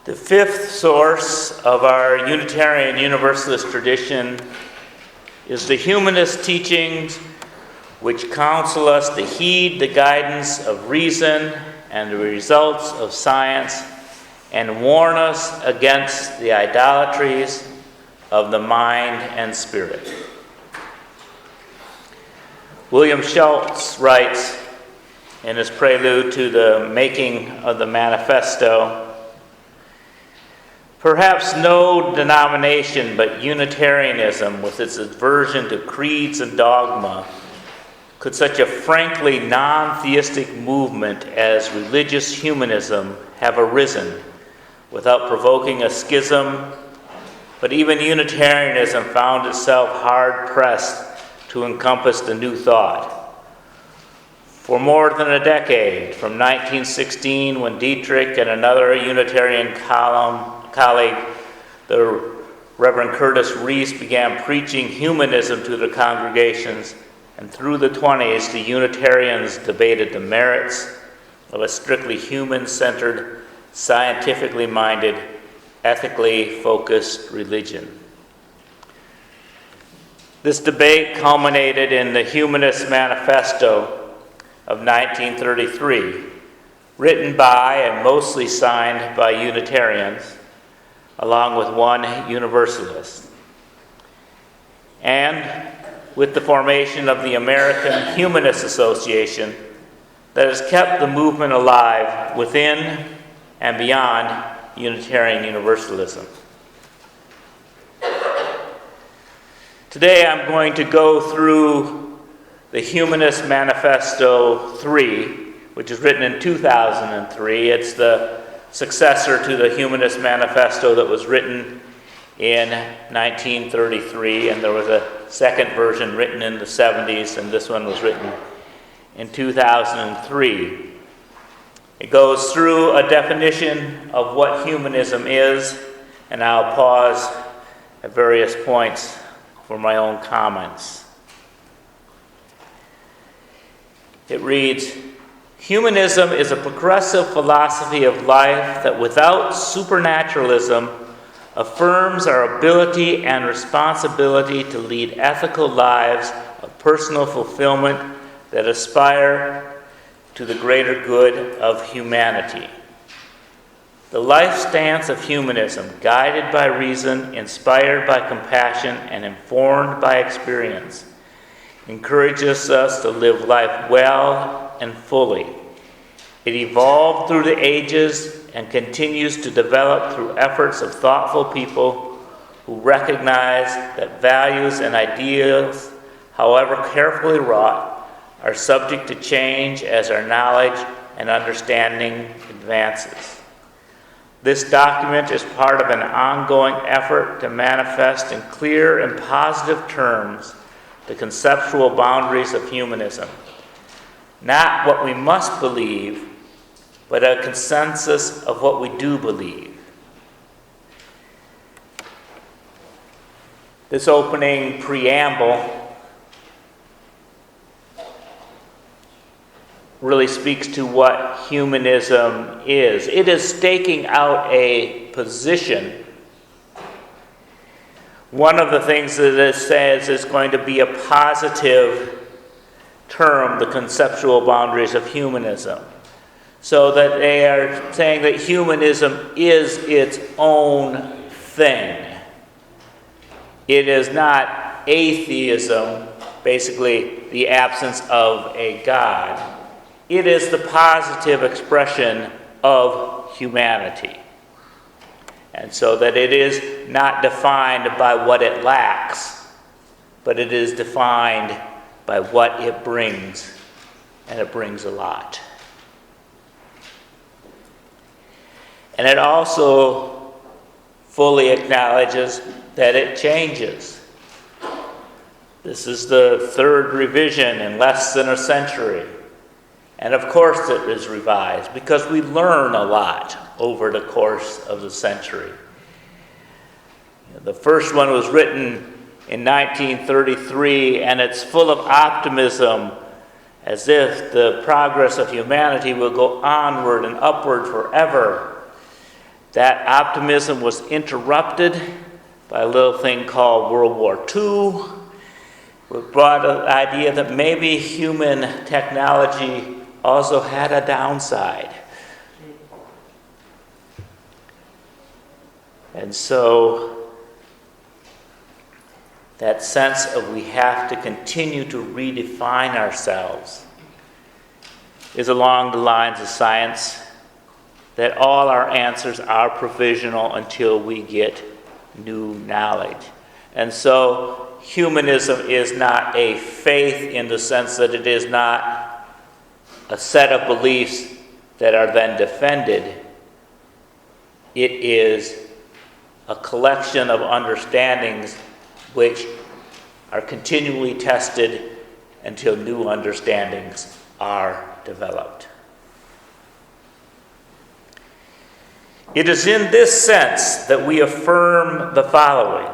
The fifth source of our Unitarian Universalist tradition is the humanist teachings which counsel us to heed the guidance of reason and the results of science and warn us against the idolatries of the mind and spirit. William Schultz writes in his prelude to the making of the manifesto, "Perhaps no denomination but Unitarianism, with its aversion to creeds and dogma, could such a frankly non-theistic movement as religious humanism have arisen without provoking a schism, but even Unitarianism found itself hard-pressed to encompass the new thought. For more than a decade, from 1916, when Dietrich and another Unitarian colleague, the Reverend Curtis Reese, began preaching humanism to the congregations, and through the 20s, the Unitarians debated the merits of a strictly human-centered, scientifically minded, ethically focused religion. This debate culminated in the Humanist Manifesto of 1933, written by and mostly signed by Unitarians, along with one Universalist. And with the formation of the American Humanist Association that has kept the movement alive within and beyond Unitarian Universalism. Today I'm going to go through the Humanist Manifesto 3, which was written in 2003. It's the successor to the Humanist Manifesto that was written in 1933, and there was a second version written in the 70s, and this one was written in 2003. It goes through a definition of what humanism is, and I'll pause at various points for my own comments. It reads, "Humanism is a progressive philosophy of life that without supernaturalism affirms our ability and responsibility to lead ethical lives of personal fulfillment that aspire to the greater good of humanity. The life stance of humanism, guided by reason, inspired by compassion, and informed by experience, encourages us to live life well and fully. It evolved through the ages and continues to develop through efforts of thoughtful people who recognize that values and ideals, however carefully wrought, are subject to change as our knowledge and understanding advances. This document is part of an ongoing effort to manifest in clear and positive terms the conceptual boundaries of humanism, not what we must believe, but a consensus of what we do believe." This opening preamble really speaks to what humanism is. It is staking out a position. One of the things that it says is going to be a positive term, the conceptual boundaries of humanism. So that they are saying that humanism is its own thing. It is not atheism, basically the absence of a God. It is the positive expression of humanity. And so that it is not defined by what it lacks, but it is defined by what it brings, and it brings a lot. And it also fully acknowledges that it changes. This is the third revision in less than a century. And of course it is revised, because we learn a lot over the course of the century. The first one was written in 1933, and it's full of optimism, as if the progress of humanity will go onward and upward forever. That optimism was interrupted by a little thing called World War II, which brought the idea that maybe human technology also had a downside. And so that sense of we have to continue to redefine ourselves is along the lines of science, that all our answers are provisional until we get new knowledge. And so humanism is not a faith in the sense that it is not a set of beliefs that are then defended. It is a collection of understandings which are continually tested until new understandings are developed. It is in this sense that we affirm the following.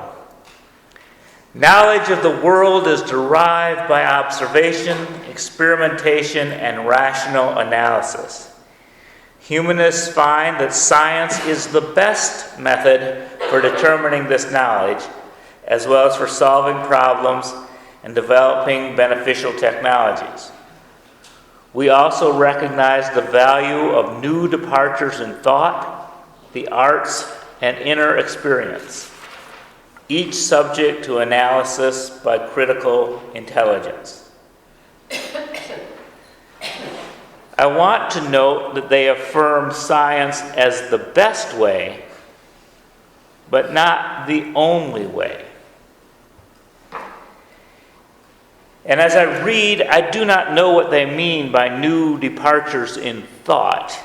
Knowledge of the world is derived by observation, experimentation, and rational analysis. Humanists find that science is the best method for determining this knowledge, as well as for solving problems and developing beneficial technologies. We also recognize the value of new departures in thought, the arts, and inner experience, each subject to analysis by critical intelligence. I want to note that they affirm science as the best way, but not the only way. And as I read, I do not know what they mean by new departures in thought.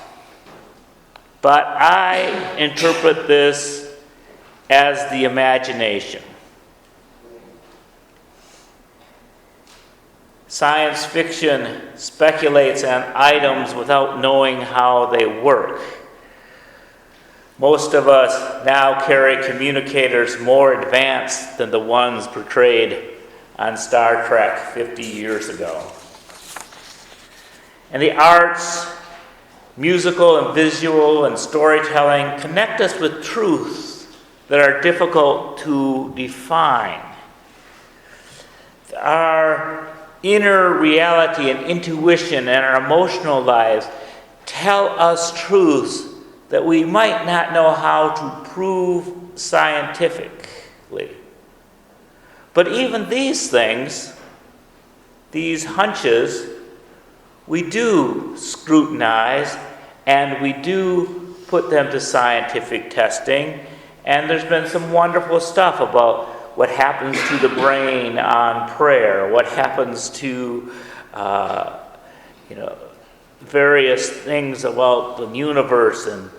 But I interpret this as the imagination. Science fiction speculates on items without knowing how they work. Most of us now carry communicators more advanced than the ones portrayed on Star Trek 50 years ago. And the arts, musical and visual and storytelling, connect us with truths that are difficult to define. Our inner reality and intuition and our emotional lives tell us truths that we might not know how to prove scientifically. But even these things, these hunches, we do scrutinize and we do put them to scientific testing. And there's been some wonderful stuff about what happens to the brain on prayer, what happens to various things about the universe and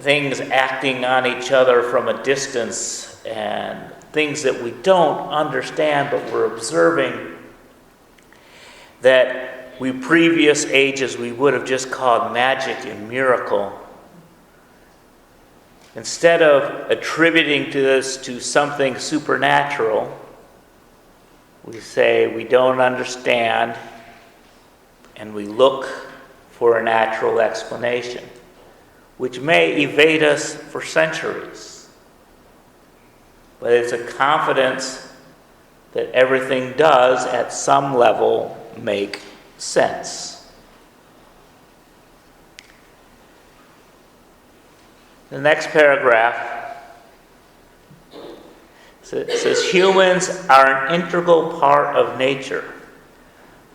things acting on each other from a distance and things that we don't understand but we're observing that previous ages we would have just called magic and miracle. Instead of attributing this to something supernatural, we say we don't understand and we look for a natural explanation, which may evade us for centuries. But it's a confidence that everything does at some level make sense. The next paragraph says humans are an integral part of nature,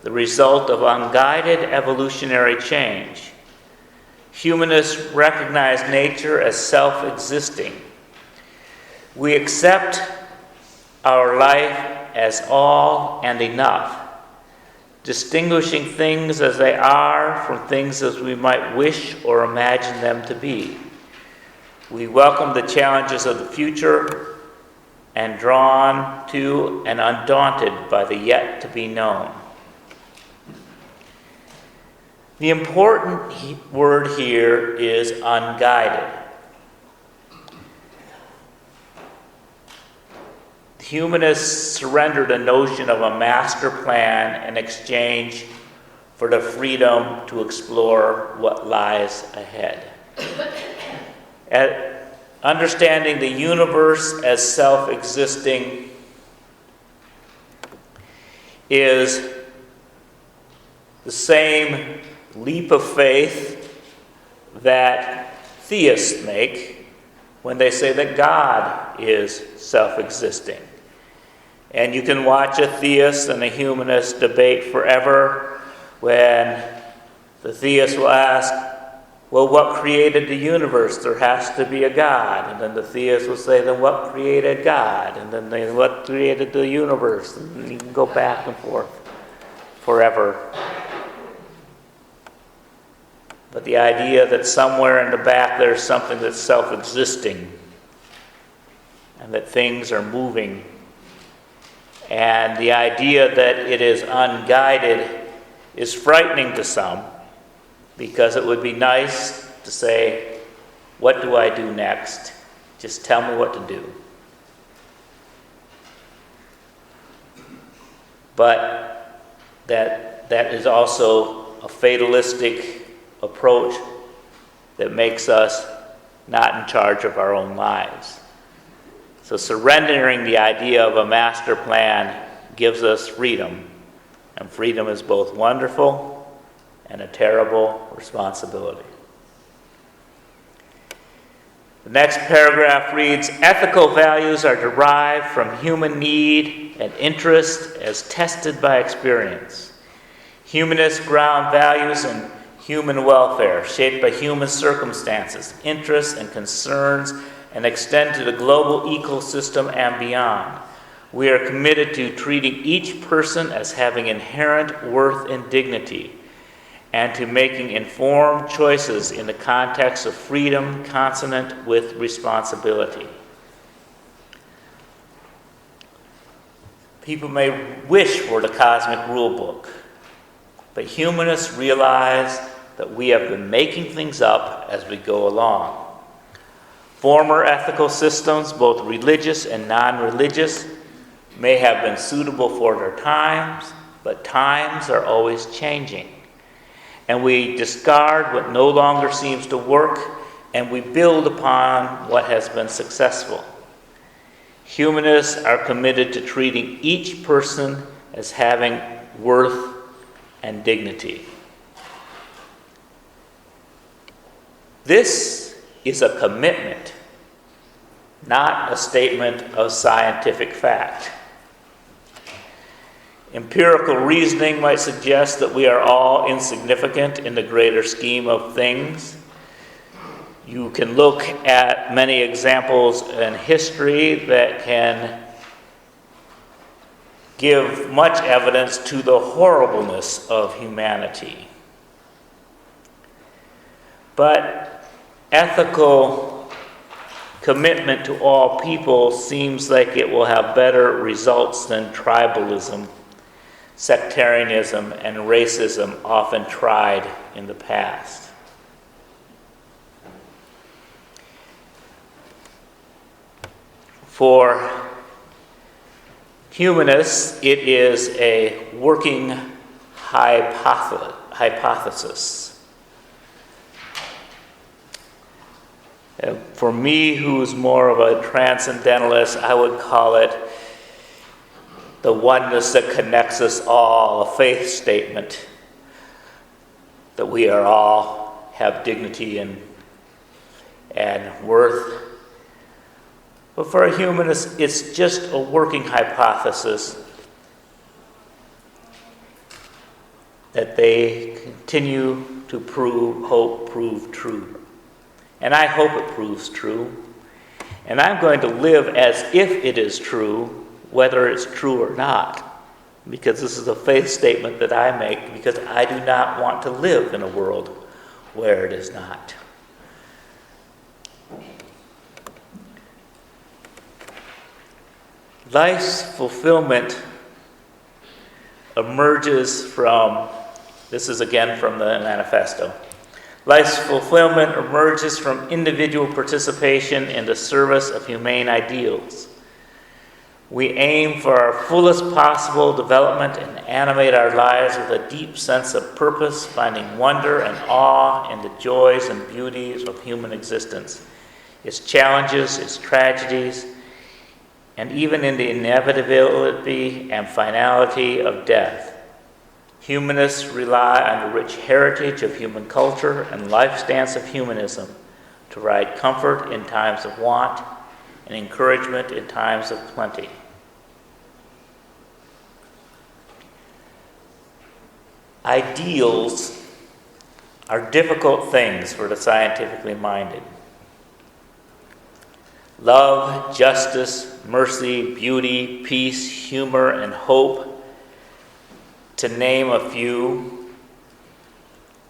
the result of unguided evolutionary change. Humanists recognize nature as self-existing. We accept our life as all and enough, distinguishing things as they are from things as we might wish or imagine them to be. We welcome the challenges of the future and drawn to and undaunted by the yet to be known. The important word here is unguided. Humanists surrendered a notion of a master plan in exchange for the freedom to explore what lies ahead. At understanding the universe as self-existing is the same leap of faith that theists make when they say that God is self-existing. And you can watch a theist and a humanist debate forever when the theist will ask, well, what created the universe? There has to be a God. And then the theist will say, then what created God? And then what created the universe? And you can go back and forth forever. But the idea that somewhere in the back there's something that's self-existing and that things are moving, and the idea that it is unguided is frightening to some, because it would be nice to say, what do I do next? Just tell me what to do. But that is also a fatalistic approach that makes us not in charge of our own lives. So surrendering the idea of a master plan gives us freedom, and freedom is both wonderful and a terrible responsibility. The next paragraph reads, ethical values are derived from human need and interest as tested by experience. Humanists ground values in human welfare, shaped by human circumstances, interests, and concerns, and extend to the global ecosystem and beyond. We are committed to treating each person as having inherent worth and dignity, and to making informed choices in the context of freedom consonant with responsibility. People may wish for the cosmic rule book, but humanists realize that we have been making things up as we go along. Former ethical systems, both religious and non-religious, may have been suitable for their times, but times are always changing. And we discard what no longer seems to work, and we build upon what has been successful. Humanists are committed to treating each person as having worth and dignity. This is a commitment, not a statement of scientific fact. Empirical reasoning might suggest that we are all insignificant in the greater scheme of things. You can look at many examples in history that can give much evidence to the horribleness of humanity. But ethical commitment to all people seems like it will have better results than tribalism, sectarianism, and racism often tried in the past. For humanists, it is a working hypothesis. For me, who's more of a transcendentalist, I would call it the oneness that connects us all, a faith statement that we are all have dignity and worth. But for a humanist, it's just a working hypothesis that they continue to hope prove true. And I hope it proves true. And I'm going to live as if it is true, whether it's true or not. Because this is a faith statement that I make, because I do not want to live in a world where it is not. Life's fulfillment emerges from, this is again from the manifesto, life's fulfillment emerges from individual participation in the service of humane ideals. We aim for our fullest possible development and animate our lives with a deep sense of purpose, finding wonder and awe in the joys and beauties of human existence. its challenges, its tragedies, and even in the inevitability and finality of death. Humanists rely on the rich heritage of human culture and life stance of humanism to provide comfort in times of want and encouragement in times of plenty. Ideals are difficult things for the scientifically minded. Love, justice, mercy, beauty, peace, humor, and hope, to name a few.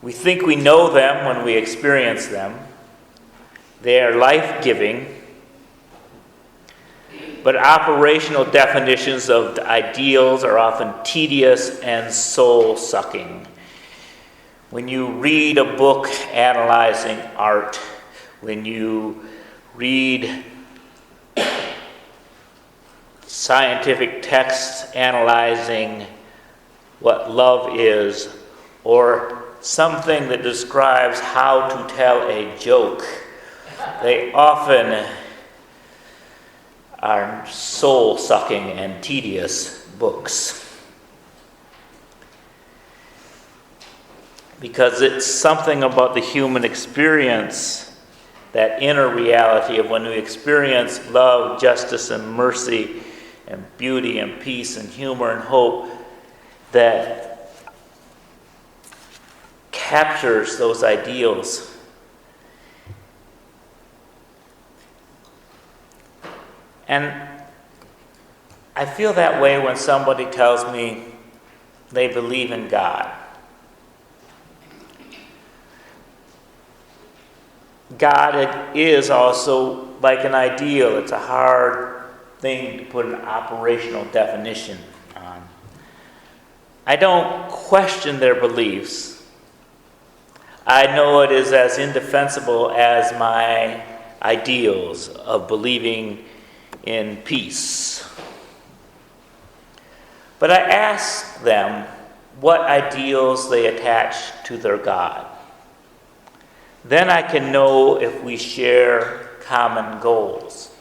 We think we know them when we experience them. They are life-giving, but operational definitions of the ideals are often tedious and soul-sucking. When you read a book analyzing art, when you read scientific texts analyzing what love is, or something that describes how to tell a joke, they often are soul-sucking and tedious books. Because it's something about the human experience, that inner reality of when we experience love, justice, and mercy, and beauty, and peace, and humor, and hope, that captures those ideals. And I feel that way when somebody tells me they believe in God. God is also like an ideal. It's a hard thing to put an operational definition on. I don't question their beliefs. I know it is as indefensible as my ideals of believing in peace. But I ask them what ideals they attach to their God. Then I can know if we share common goals.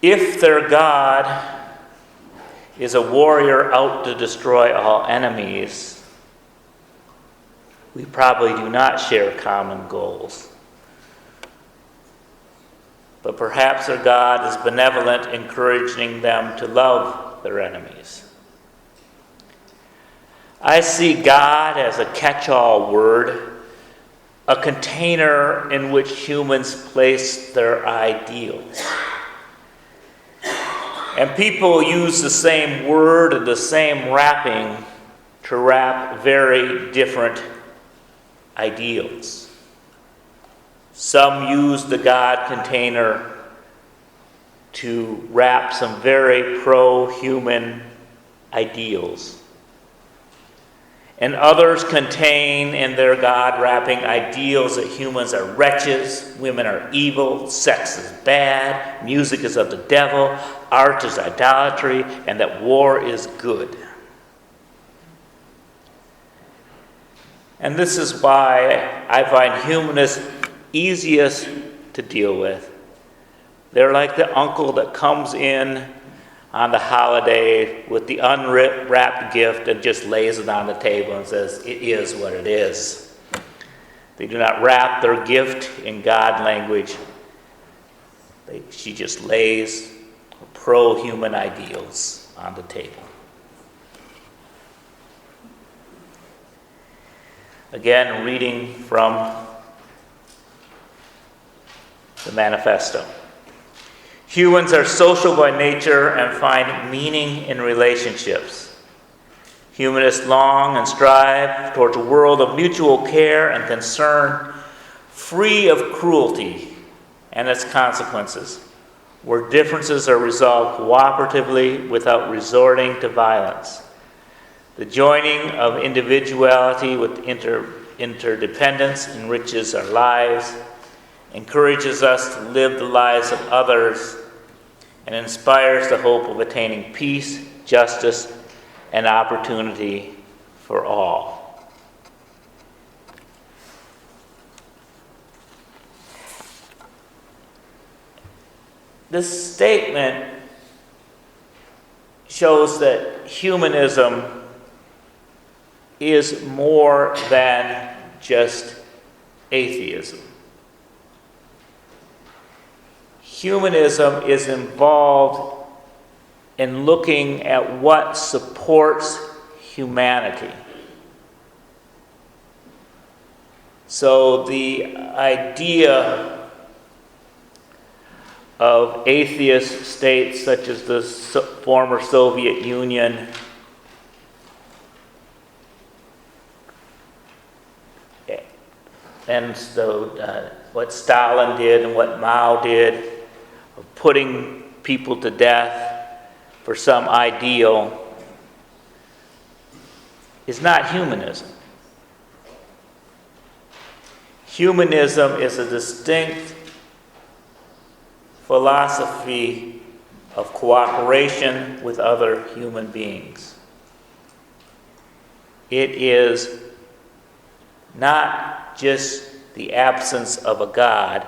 If their God is a warrior out to destroy all enemies, we probably do not share common goals. But perhaps their God is benevolent, encouraging them to love their enemies. I see God as a catch-all word, a container in which humans place their ideals. And people use the same word and the same wrapping to wrap very different ideals. Some use the God container to wrap some very pro-human ideals. And others contain in their God-wrapping ideals that humans are wretches, women are evil, sex is bad, music is of the devil, art is idolatry, and that war is good. And this is why I find humanists easiest to deal with. They're like the uncle that comes in on the holiday with the unwrapped gift and just lays it on the table and says, it is what it is. They do not wrap their gift in God language. She just lays pro-human ideals on the table. Again, reading from the manifesto. Humans are social by nature and find meaning in relationships. Humanists long and strive towards a world of mutual care and concern, free of cruelty and its consequences, where differences are resolved cooperatively without resorting to violence. The joining of individuality with interdependence enriches our lives, encourages us to live the lives of others, and inspires the hope of attaining peace, justice, and opportunity for all. This statement shows that humanism is more than just atheism. Humanism is involved in looking at what supports humanity. So the idea of atheist states such as the former Soviet Union and what Stalin did and what Mao did, of putting people to death for some ideal, is not humanism. Humanism is a distinct philosophy of cooperation with other human beings. It is not just the absence of a God,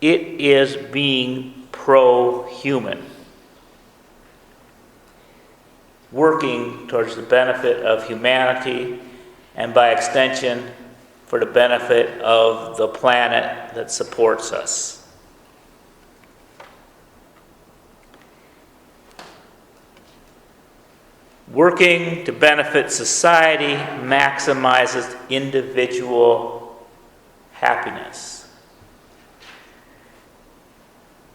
it is being pro-human, working towards the benefit of humanity and by extension for the benefit of the planet that supports us. Working to benefit society maximizes individual happiness.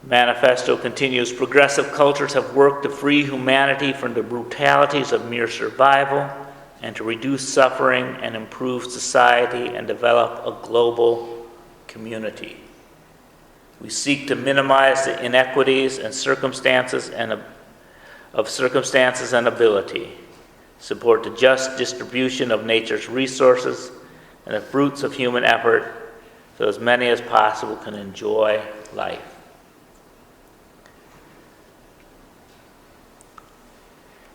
Manifesto continues, progressive cultures have worked to free humanity from the brutalities of mere survival and to reduce suffering and improve society and develop a global community. We seek to minimize the inequities and circumstances and ability, support the just distribution of nature's resources and the fruits of human effort so as many as possible can enjoy life.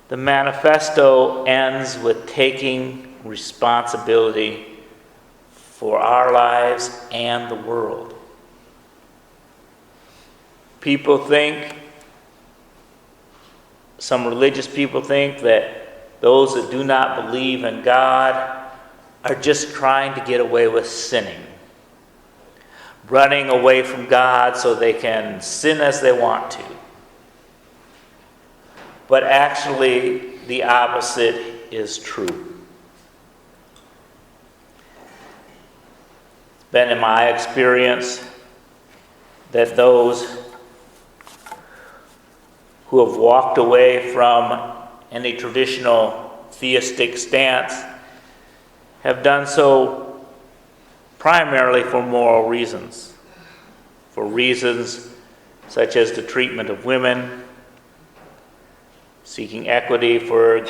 The manifesto ends with taking responsibility for our lives and the world. Some religious people think that those that do not believe in God are just trying to get away with sinning, running away from God so they can sin as they want to. But actually, the opposite is true. It's been in my experience that those who have walked away from any traditional theistic stance have done so primarily for moral reasons, for reasons such as the treatment of women, seeking equity for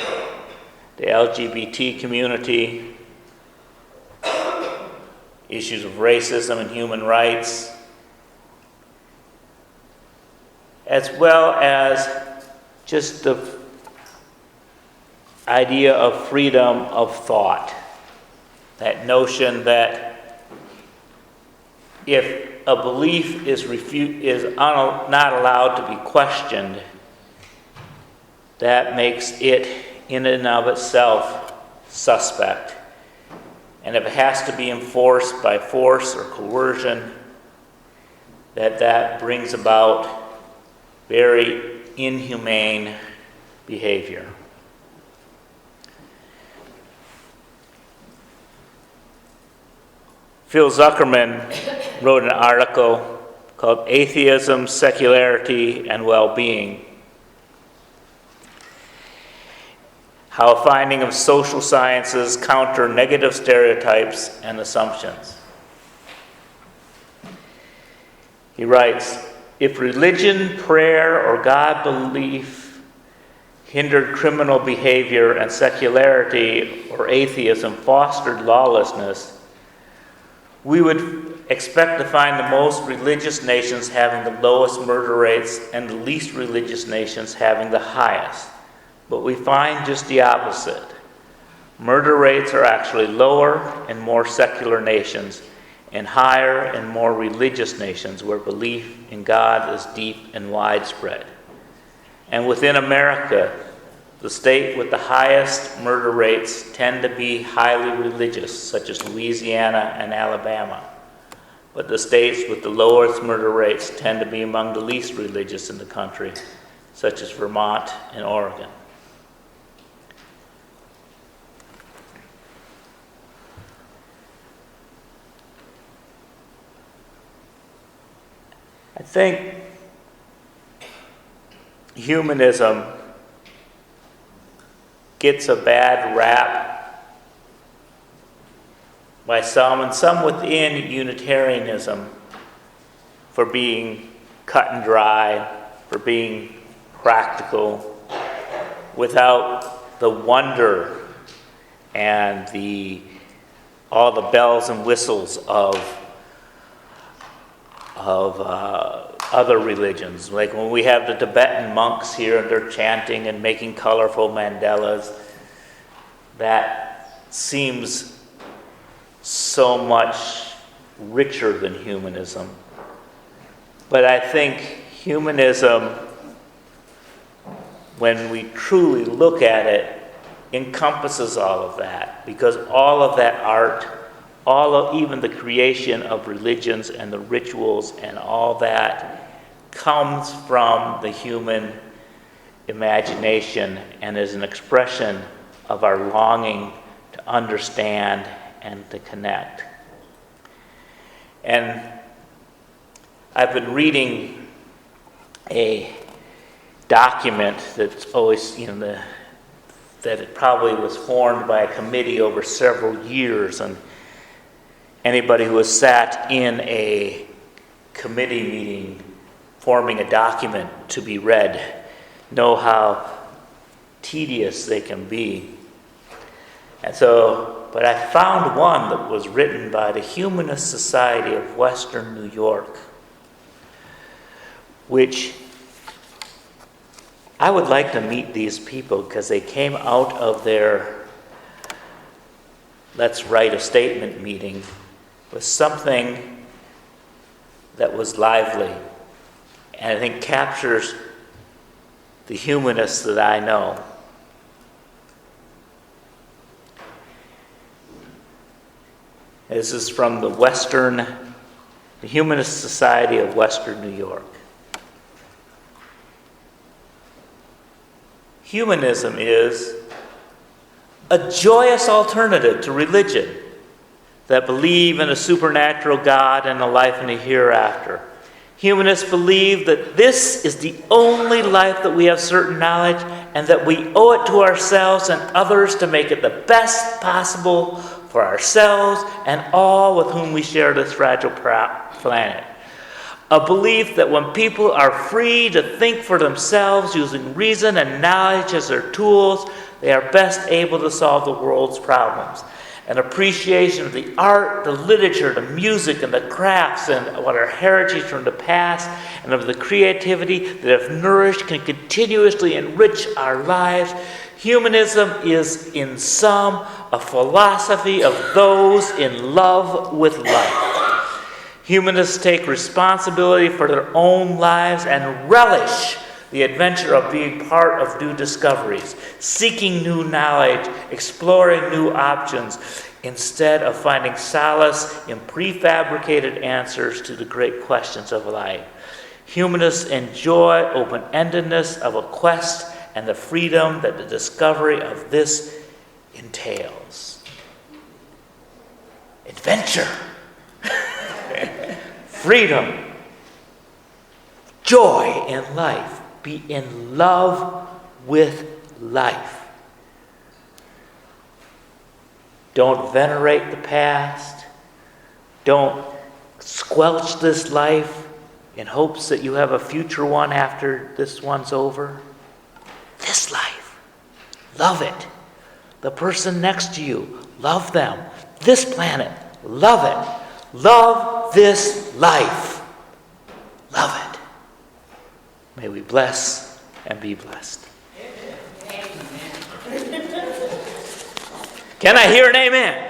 the LGBT community, issues of racism and human rights, as well as just the idea of freedom of thought. That notion that if a belief is not allowed to be questioned, that makes it in and of itself suspect. And if it has to be enforced by force or coercion, that brings about very inhumane behavior. Phil Zuckerman wrote an article called Atheism, Secularity, and Well-Being. How a finding of social sciences counter negative stereotypes and assumptions. He writes, if religion, prayer, or God belief hindered criminal behavior and secularity or atheism fostered lawlessness, we would expect to find the most religious nations having the lowest murder rates and the least religious nations having the highest. But we find just the opposite. Murder rates are actually lower in more secular nations, and higher and more religious nations where belief in God is deep and widespread. And within America, the state with the highest murder rates tend to be highly religious, such as Louisiana and Alabama. But the states with the lowest murder rates tend to be among the least religious in the country, such as Vermont and Oregon. I think humanism gets a bad rap by some, and some within Unitarianism, for being cut and dry, for being practical, without the wonder and all the bells and whistles of other religions. Like when we have the Tibetan monks here and they're chanting and making colorful mandalas, that seems so much richer than humanism. But I think humanism, when we truly look at it, encompasses all of that, because all of that art, even the creation of religions and the rituals and all that comes from the human imagination and is an expression of our longing to understand and to connect. And I've been reading a document that's always, that it probably was formed by a committee over several years, and anybody who has sat in a committee meeting forming a document to be read know how tedious they can be. And so, but I found one that was written by the Humanist Society of Western New York, which I would like to meet these people, because they came out of their let's write a statement meeting with something that was lively, and I think captures the humanists that I know. This is from the Humanist Society of Western New York. Humanism is a joyous alternative to religion that believe in a supernatural God and a life in the hereafter. Humanists believe that this is the only life that we have certain knowledge, and that we owe it to ourselves and others to make it the best possible for ourselves and all with whom we share this fragile planet. A belief that when people are free to think for themselves using reason and knowledge as their tools, they are best able to solve the world's problems. An appreciation of the art, the literature, the music, and the crafts, and what our heritage from the past, and of the creativity that, if nourished, can continuously enrich our lives. Humanism is, in sum, a philosophy of those in love with life. Humanists take responsibility for their own lives and relish the adventure of being part of new discoveries, seeking new knowledge, exploring new options, instead of finding solace in prefabricated answers to the great questions of life. Humanists enjoy open-endedness of a quest and the freedom that the discovery of this entails. Adventure, freedom, joy in life. Be in love with life. Don't venerate the past. Don't squelch this life in hopes that you have a future one after this one's over. This life, love it. The person next to you, love them. This planet, love it. Love this life. Love it. May we bless and be blessed. Can I hear an amen?